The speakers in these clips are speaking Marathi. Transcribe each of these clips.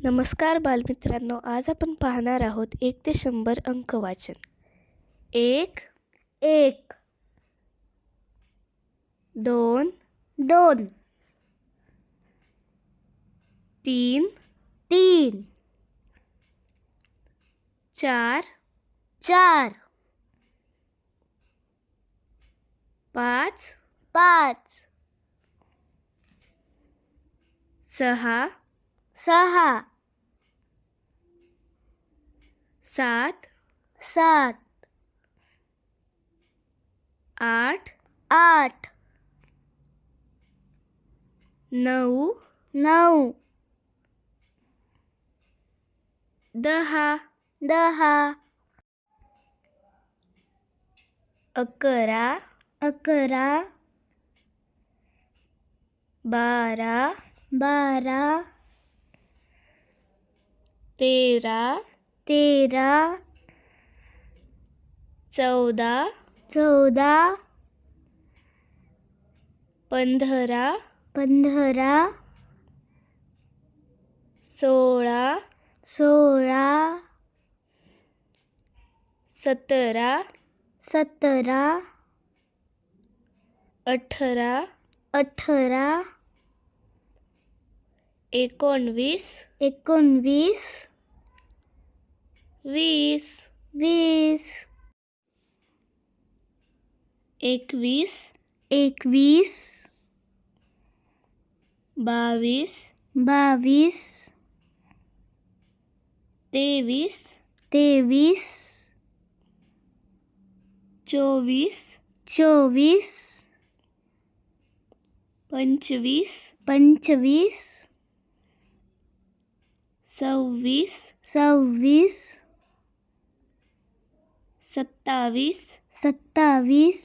नमस्कार बालमित्रांनो, आज आपण पाहणार आहोत 1 ते 100 अंक वाचन. 1 एक 2 दोन 3 तीन 4 चार 5 पाच 6 सहा 7 सात 8 आठ 9 नऊ 10 दहा 11 अकरा 12 बारा 13 तेरा 14 चौदा 15 पंधरा 16 सोळा 17 सतरा 18 अठरा 19 एकोणवीस 20 वीस 21 एकवीस 22 बावीस 23 तेवीस 24 चोवीस 25 पंचवीस 26 सव्वीस 27 सत्तावीस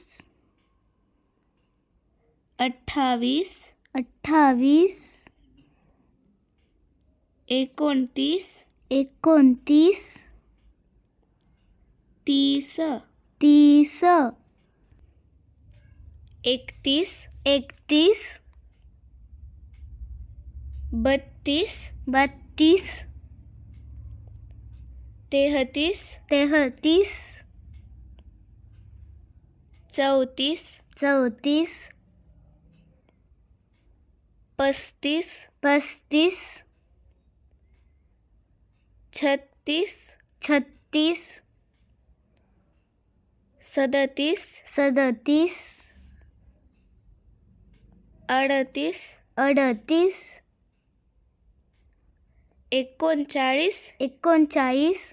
28 अठ्ठावीस 29 एकोणतीस 30 तीस 31 एकतीस 32 बत्तीस 33 तेहतीस 34 चौतीस 35 पस्तीस 36 छत्तीस 37 सदतीस 38 अडतीस 39 एकोणचाळीस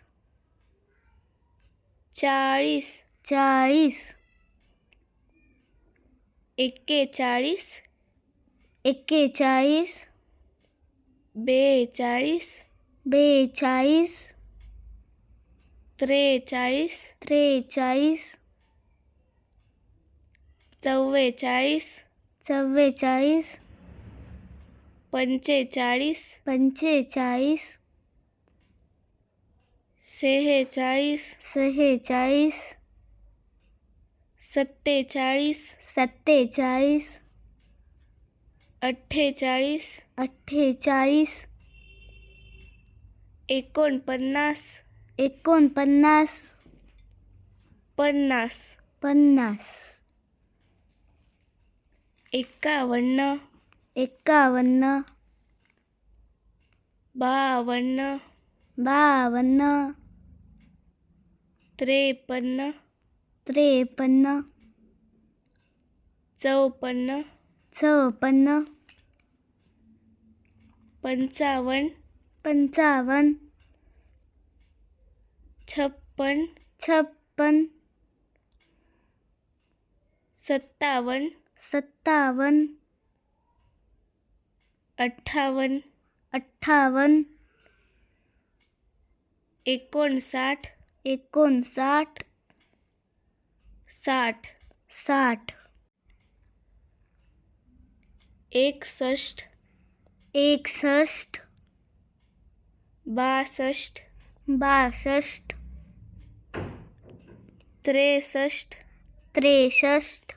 40 चाळीस 41 एक्केचाळीस 42 बेचाळीस 43 त्रेचाळीस 44 चव्वेचाळीस 45 पंचेचाळीस 46 सेहेचाळीस 47 सत्तेचाळीस 48 अठ्ठेचाळीस 49 एकोणपन्नास 50 पन्नास 51 एकावन्न 52 बावन्न 53 त्रेपन्न 54 चौपन्न 55 पंचावन्न 56 छप्पन 57 सत्तावन्न 58 अठ्ठावन्न 59 एकोणसाठ 60 साठ 61 एकसष्ट 62 बासष्ट 63 त्रेसष्ट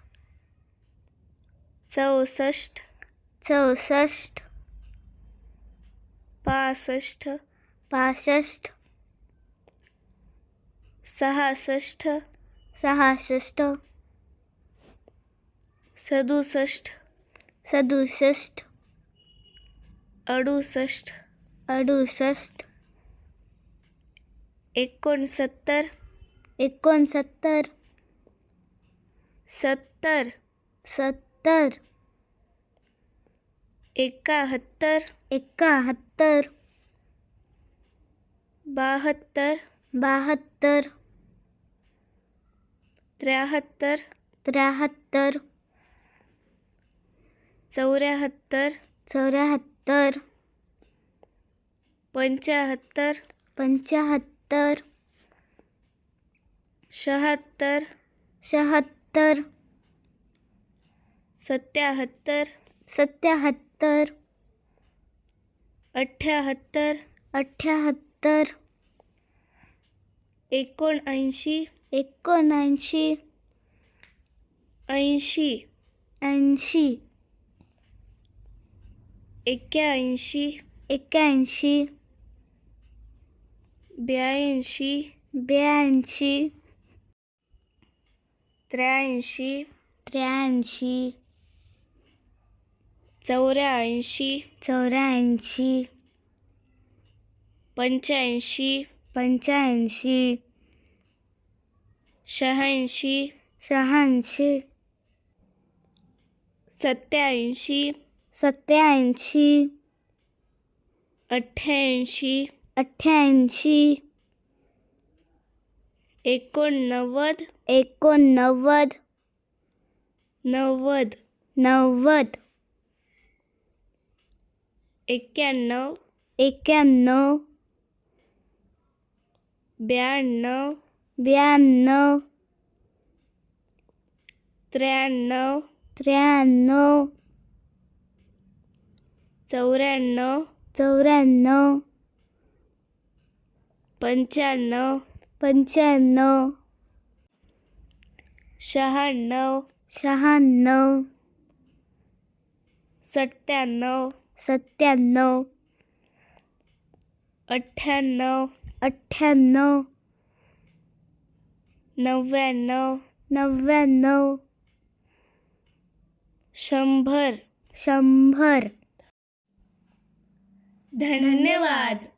64 चौसष्ट 65 65 66 66 67 67 68 68 69 69 70 70 71 71 72 72 73 73 74 74 75 75 76 76 77 77 78 78 79 79 80 80 81 81 82 82 83 83 84 84 85 85 86 86 87 87 88 88 89 89 90 90 91 91 92 92 93 93 94 94 95 95 96 96 97 97 98 98 99 99 100 100 धन्यवाद.